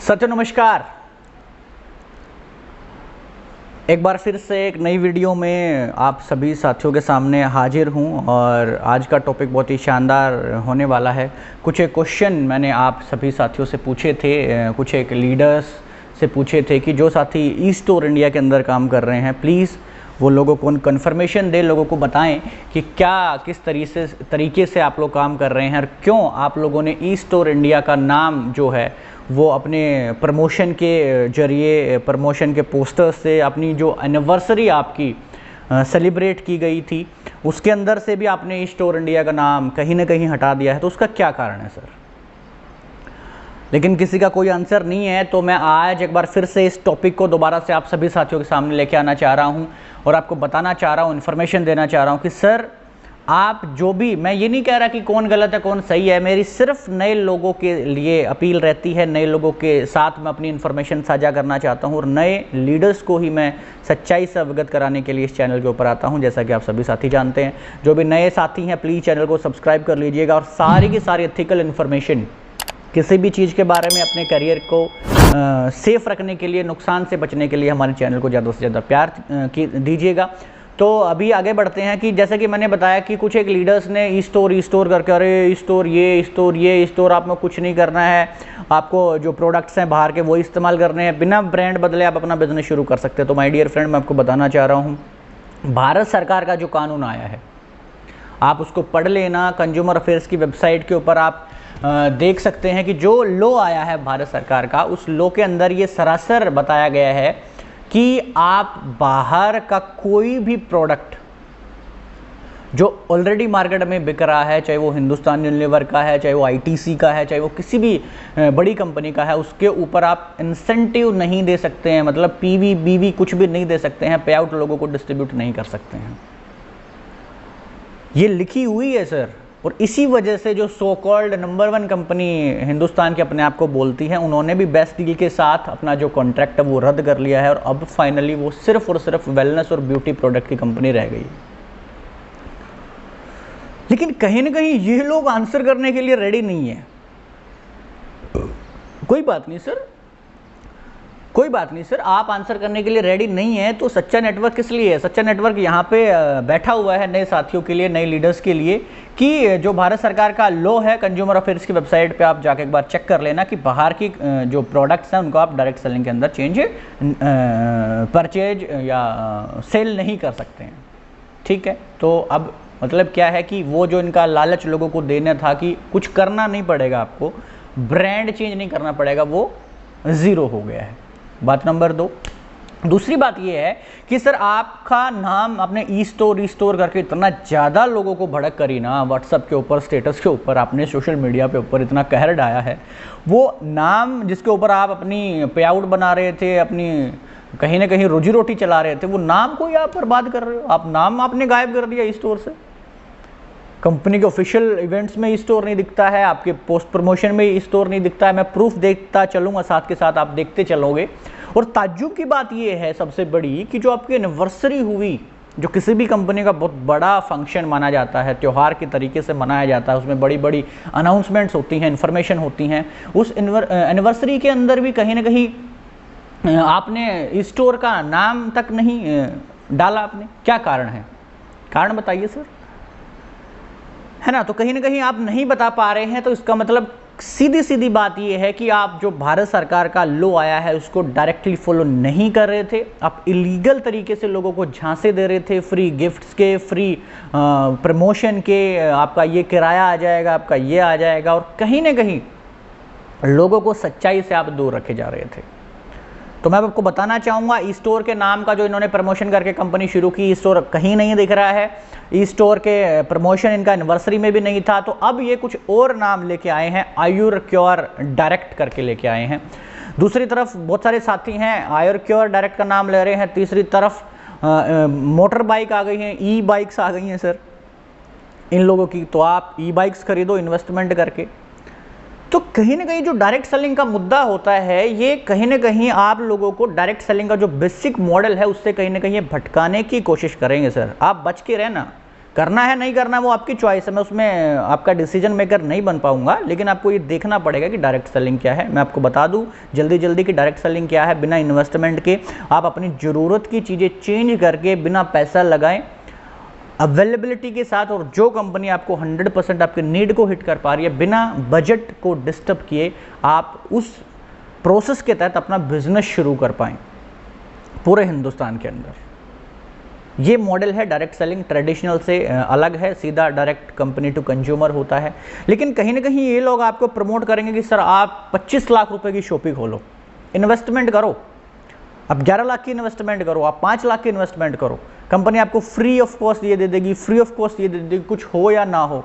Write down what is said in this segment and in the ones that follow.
सत्य नमस्कार। एक बार फिर से एक नई वीडियो में आप सभी साथियों के सामने हाजिर हूं और आज का टॉपिक बहुत ही शानदार होने वाला है। कुछ एक क्वेश्चन मैंने आप सभी साथियों से पूछे थे, कुछ एक लीडर्स से पूछे थे कि जो साथी ई स्टोर इंडिया के अंदर काम कर रहे हैं प्लीज़ वो लोगों को कन्फर्मेशन दे, लोगों को बताएं कि क्या किस तरीके से आप लोग काम कर रहे हैं और क्यों आप लोगों ने ई स्टोर इंडिया का नाम जो है वो अपने प्रमोशन के जरिए, प्रमोशन के पोस्टर से, अपनी जो एनिवर्सरी आपकी सेलिब्रेट की गई थी उसके अंदर से भी आपने ई स्टोर इंडिया का नाम कहीं ना कहीं हटा दिया है। तो उसका क्या कारण है सर? लेकिन किसी का कोई आंसर नहीं है। तो मैं आज एक बार फिर से इस टॉपिक को दोबारा से आप सभी साथियों के सामने लेके आना चाह रहा हूं और आपको बताना चाह रहा हूं, इन्फॉर्मेशन देना चाह रहा हूं कि सर आप जो भी, मैं ये नहीं कह रहा कि कौन गलत है कौन सही है, मेरी सिर्फ नए लोगों के लिए अपील रहती है, नए लोगों के साथ मैं अपनी इन्फॉर्मेशन साझा करना चाहता हूं और नए लीडर्स को ही मैं सच्चाई से अवगत कराने के लिए इस चैनल के ऊपर आता हूं। जैसा कि आप सभी साथी जानते हैं, जो भी नए साथी हैं प्लीज़ चैनल को सब्सक्राइब कर लीजिएगा और सारी की सारी एथिकल इन्फॉर्मेशन, किसी भी चीज़ के बारे में, अपने करियर को सेफ रखने के लिए, नुकसान से बचने के लिए हमारे चैनल को ज़्यादा से ज़्यादा प्यार दीजिएगा। तो अभी आगे बढ़ते हैं कि जैसे कि मैंने बताया कि कुछ एक लीडर्स ने ई स्टोर करके, अरे ई स्टोर आप में कुछ नहीं करना है, आपको जो प्रोडक्ट्स हैं बाहर के वो इस्तेमाल करने हैं, बिना ब्रांड बदले आप अपना बिजनेस शुरू कर सकते हैं। तो माय डियर फ्रेंड, मैं आपको बताना चाह रहा हूँ, भारत सरकार का जो कानून आया है आप उसको पढ़ लेना। कंज्यूमर अफेयर्स की वेबसाइट के ऊपर आप देख सकते हैं कि जो लॉ आया है भारत सरकार का, उस लॉ के अंदर ये सरासर बताया गया है कि आप बाहर का कोई भी प्रोडक्ट जो ऑलरेडी मार्केट में बिक रहा है, चाहे वो हिंदुस्तान यूनिलीवर का है, चाहे वो आईटीसी का है, चाहे वो किसी भी बड़ी कंपनी का है, उसके ऊपर आप इंसेंटिव नहीं दे सकते हैं, मतलब पीवी बीवी कुछ भी नहीं दे सकते हैं, पे आउट लोगों को डिस्ट्रीब्यूट नहीं कर सकते हैं। ये लिखी हुई है सर। और इसी वजह से जो so called number 1 company Hindustan के अपने आप को बोलती है, उन्होंने भी बेस्ट डील के साथ अपना जो कॉन्ट्रैक्ट है वो रद्द कर लिया है और अब फाइनली वो सिर्फ और सिर्फ वेलनेस और ब्यूटी प्रोडक्ट की कंपनी रह गई। लेकिन कहीं ना कहीं ये लोग आंसर करने के लिए रेडी नहीं है। कोई बात नहीं सर, कोई बात नहीं सर, आप आंसर करने के लिए रेडी नहीं है तो सच्चा नेटवर्क किस लिए है? सच्चा नेटवर्क यहाँ पे बैठा हुआ है नए साथियों के लिए, नए लीडर्स के लिए, कि जो भारत सरकार का लॉ है, कंज्यूमर अफेयर्स की वेबसाइट पे आप जाके एक बार चेक कर लेना कि बाहर की जो प्रोडक्ट्स हैं उनको आप डायरेक्ट सेलिंग के अंदर परचेज या सेल नहीं कर सकते हैं। ठीक है, तो अब मतलब क्या है कि वो जो इनका लालच लोगों को देना था कि कुछ करना नहीं पड़ेगा, आपको ब्रांड चेंज नहीं करना पड़ेगा, वो ज़ीरो हो गया है। बात नंबर 2। दूसरी बात यह है कि सर आपका नाम आपने ई स्टोर करके इतना ज़्यादा लोगों को भड़क करी ना, व्हाट्सएप के ऊपर, स्टेटस के ऊपर, आपने सोशल मीडिया पे ऊपर इतना कहर ढाया है, वो नाम जिसके ऊपर आप अपनी पे आउट बना रहे थे, अपनी कहीं ना कहीं रोजी रोटी चला रहे थे, वो नाम को ही आप बर्बाद कर रहे हो। आप नाम आपने गायब कर दिया ई स्टोर से। कंपनी के ऑफिशियल इवेंट्स में ई स्टोर नहीं दिखता है, आपके पोस्ट प्रमोशन में ई स्टोर नहीं दिखता है। मैं प्रूफ देखता चलूँगा साथ के साथ, आप देखते चलोगे। और ताज्जुब की बात यह है सबसे बड़ी कि जो आपकी एनिवर्सरी हुई, जो किसी भी कंपनी का बहुत बड़ा फंक्शन माना जाता है, त्यौहार के तरीके से मनाया जाता है, उसमें बड़ी बड़ी अनाउंसमेंट्स होती हैं, इन्फॉर्मेशन होती हैं, उस एनिवर्सरी के अंदर भी कहीं ना कहीं आपने इस स्टोर का नाम तक नहीं डाला आपने। क्या कारण है? कारण बताइए सर, है ना? तो कहीं ना कहीं आप नहीं बता पा रहे हैं, तो इसका मतलब सीधी सीधी बात यह है कि आप जो भारत सरकार का लॉ आया है उसको डायरेक्टली फॉलो नहीं कर रहे थे। आप इलीगल तरीके से लोगों को झांसे दे रहे थे, फ्री गिफ्ट्स के, फ्री प्रमोशन के, आपका ये किराया आ जाएगा, आपका ये आ जाएगा, और कहीं ना कहीं लोगों को सच्चाई से आप दूर रखे जा रहे थे। तो मैं आपको बताना चाहूँगा, ई स्टोर के नाम का जो इन्होंने प्रमोशन करके कंपनी शुरू की, ई स्टोर कहीं नहीं दिख रहा है। ई स्टोर के प्रमोशन इनका एनिवर्सरी में भी नहीं था। तो अब ये कुछ और नाम लेके आए हैं, आयुर क्योर डायरेक्ट करके लेके आए हैं। दूसरी तरफ बहुत सारे साथी हैं आयुर क्योर डायरेक्ट का नाम ले रहे हैं, तीसरी तरफ मोटर बाइक आ गई हैं, ई बाइक्स आ गई हैं सर इन लोगों की। तो आप ई बाइक्स खरीदो इन्वेस्टमेंट करके। तो कहीं ना कहीं जो डायरेक्ट सेलिंग का मुद्दा होता है, ये कहीं ना कहीं आप लोगों को डायरेक्ट सेलिंग का जो बेसिक मॉडल है उससे कहीं ना कहीं भटकाने की कोशिश करेंगे सर। आप बच के रहना, करना है नहीं करना वो आपकी चॉइस है, मैं उसमें आपका डिसीजन मेकर नहीं बन पाऊंगा, लेकिन आपको ये देखना पड़ेगा कि डायरेक्ट सेलिंग क्या है। मैं आपको बता दूं जल्दी जल्दी कि डायरेक्ट सेलिंग क्या है। बिना इन्वेस्टमेंट के आप अपनी ज़रूरत की चीज़ें चेंज करके बिना पैसा लगाएं अवेलेबिलिटी के साथ, और जो कंपनी आपको 100% आपके नीड को हिट कर पा रही है बिना बजट को डिस्टर्ब किए, आप उस प्रोसेस के तहत अपना बिजनेस शुरू कर पाएँ पूरे हिंदुस्तान के अंदर। ये मॉडल है डायरेक्ट सेलिंग, ट्रेडिशनल से अलग है, सीधा डायरेक्ट कंपनी टू कंज्यूमर होता है। लेकिन कहीं ना कहीं ये लोग आपको प्रमोट करेंगे कि सर आप 25 लाख रुपए की शॉपिंग खोलो, इन्वेस्टमेंट करो, आप 11 लाख की इन्वेस्टमेंट करो, आप 5 लाख की इन्वेस्टमेंट करो, कंपनी आपको फ्री ऑफ कॉस्ट ये दे देगी, फ्री ऑफ कॉस्ट ये दे देगी, कुछ हो या ना हो।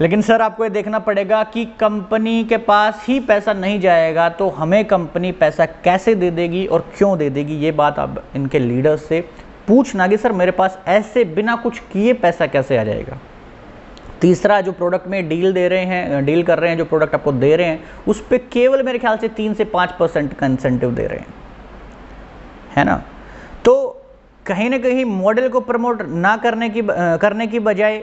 लेकिन सर आपको ये देखना पड़ेगा कि कंपनी के पास ही पैसा नहीं जाएगा तो हमें कंपनी पैसा कैसे दे देगी और क्यों दे देगी। ये बात आप इनके लीडर्स से पूछना कि सर मेरे पास ऐसे बिना कुछ किए पैसा कैसे आ जाएगा। तीसरा, जो प्रोडक्ट में डील कर रहे हैं, जो प्रोडक्ट आपको दे रहे हैं उस पर केवल मेरे ख्याल से 3 से 5% का इंसेंटिव दे रहे हैं, है ना। तो कहीं ना कहीं मॉडल को प्रमोट ना करने की बजाय,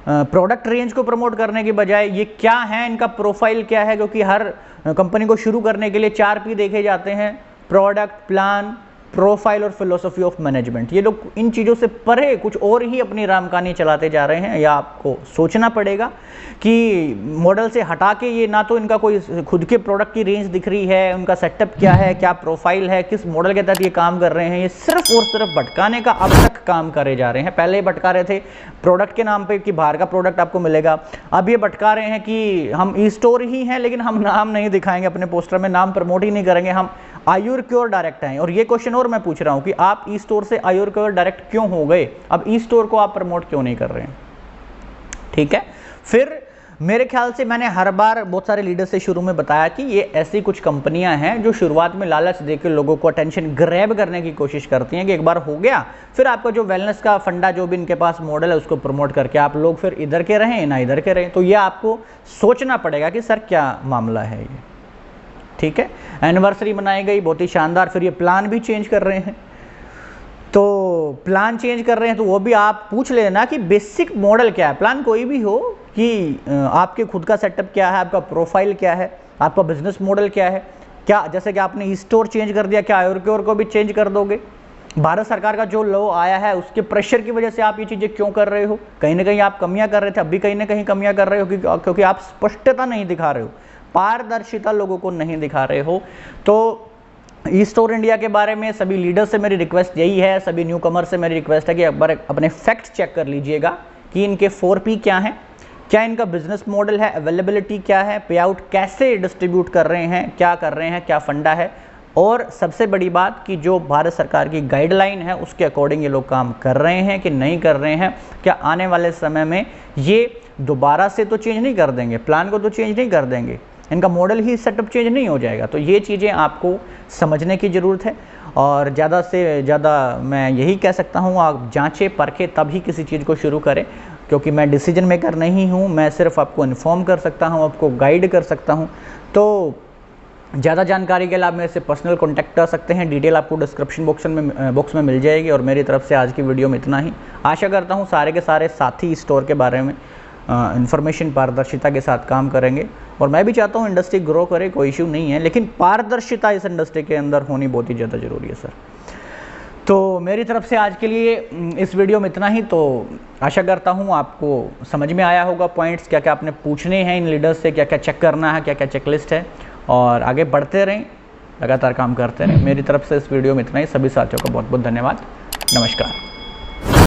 प्रोडक्ट रेंज को प्रमोट करने की बजाय ये क्या है, इनका प्रोफाइल क्या है, क्योंकि हर कंपनी को शुरू करने के लिए 4 P देखे जाते हैं, प्रोडक्ट, प्लान, प्रोफाइल और फिलोसफी ऑफ मैनेजमेंट। ये लोग इन चीज़ों से परे कुछ और ही अपनी रामकहानी चलाते जा रहे हैं। या आपको सोचना पड़ेगा कि मॉडल से हटा के, ये ना तो इनका कोई खुद के प्रोडक्ट की रेंज दिख रही है, उनका सेटअप क्या है, क्या प्रोफाइल है, किस मॉडल के तहत ये काम कर रहे हैं, ये सिर्फ और सिर्फ भटकाने का अब तक काम करे जा रहे हैं। पहले भटका रहे थे प्रोडक्ट के नाम पे कि बाहर का प्रोडक्ट आपको मिलेगा, अब ये भटका रहे हैं कि हम ई स्टोर ही हैं लेकिन हम नाम नहीं दिखाएंगे अपने पोस्टर में, नाम प्रमोट ही नहीं करेंगे, हम आयुर्क्योर डायरेक्ट हैं। और ये क्वेश्चन और मैं पूछ रहा हूं कि आप ई स्टोर से आयुर्क्योर डायरेक्ट क्यों हो गए, अब ई स्टोर को आप प्रमोट क्यों नहीं कर रहे हैं। ठीक है, फिर मेरे ख्याल से मैंने हर बार बहुत सारे लीडर से शुरू में बताया कि ये ऐसी कुछ कंपनियां हैं जो शुरुआत में लालच देकर लोगों को अटेंशन ग्रैब करने की कोशिश करती हैं कि एक बार हो गया फिर आपका जो वेलनेस का फंडा जो भी इनके पास मॉडल है उसको प्रमोट करके आप लोग फिर इधर के रहें ना इधर के रहें। तो ये आपको सोचना पड़ेगा कि सर क्या मामला है ये। ठीक है, एनिवर्सरी मनाई गई बहुत ही शानदार, फिर ये प्लान भी चेंज कर रहे हैं। तो प्लान चेंज कर रहे हैं तो वो भी आप पूछ लेना कि बेसिक मॉडल क्या है, प्लान कोई भी हो, कि आपके खुद का सेटअप क्या है, आपका प्रोफाइल क्या है, आपका बिजनेस मॉडल क्या है। क्या जैसे कि आपने ई स्टोर चेंज कर दिया, क्या आयुर्क्योर को भी चेंज कर दोगे? भारत सरकार का जो लॉ आया है उसके प्रेशर की वजह से आप ये चीज़ें क्यों कर रहे हो? कहीं ना कहीं आप कमियां कर रहे थे, अभी कहीं ना कहीं कमियां कर रहे हो क्योंकि आप स्पष्टता नहीं दिखा रहे हो, पारदर्शिता लोगों को नहीं दिखा रहे हो। तो ई स्टोर इंडिया के बारे में सभी लीडर से मेरी रिक्वेस्ट यही है, सभी न्यू कमर से मेरी रिक्वेस्ट है कि एक बार अपने फैक्ट चेक कर लीजिएगा कि इनके 4P क्या हैं, क्या इनका बिजनेस मॉडल है, अवेलेबिलिटी क्या है, पे आउट कैसे डिस्ट्रीब्यूट कर रहे हैं, क्या कर रहे हैं, क्या फंडा है, और सबसे बड़ी बात कि जो भारत सरकार की गाइडलाइन है उसके अकॉर्डिंग ये लोग काम कर रहे हैं कि नहीं कर रहे हैं। क्या आने वाले समय में ये दोबारा से तो चेंज नहीं कर देंगे, प्लान को तो चेंज नहीं कर देंगे, इनका मॉडल ही सेटअप चेंज नहीं हो जाएगा। तो ये चीज़ें आपको समझने की ज़रूरत है। और ज़्यादा से ज़्यादा मैं यही कह सकता हूँ, आप जांचें परखें तब ही किसी चीज़ को शुरू करें, क्योंकि मैं डिसीजन मेकर नहीं हूँ, मैं सिर्फ आपको इन्फॉर्म कर सकता हूँ, आपको गाइड कर सकता हूँ। तो ज़्यादा जानकारी के लिए आप मेरे से पर्सनल कॉन्टैक्ट कर सकते हैं, डिटेल आपको डिस्क्रिप्शन बॉक्स में मिल जाएगी। और मेरी तरफ से आज की वीडियो में इतना ही। आशा करता हूँ सारे के सारे साथी स्टोर के बारे में इन्फॉर्मेशन पारदर्शिता के साथ काम करेंगे। और मैं भी चाहता हूँ इंडस्ट्री ग्रो करे, कोई इशू नहीं है, लेकिन पारदर्शिता इस इंडस्ट्री के अंदर होनी बहुत ही ज़्यादा ज़रूरी है सर। तो मेरी तरफ से आज के लिए इस वीडियो में इतना ही। तो आशा करता हूँ आपको समझ में आया होगा पॉइंट्स, क्या क्या आपने पूछने हैं इन लीडर्स से, क्या क्या चेक करना है, क्या क्या चेकलिस्ट है, और आगे बढ़ते रहें, लगातार काम करते रहें। मेरी तरफ से इस वीडियो में इतना ही। सभी साथियों का बहुत बहुत धन्यवाद। नमस्कार।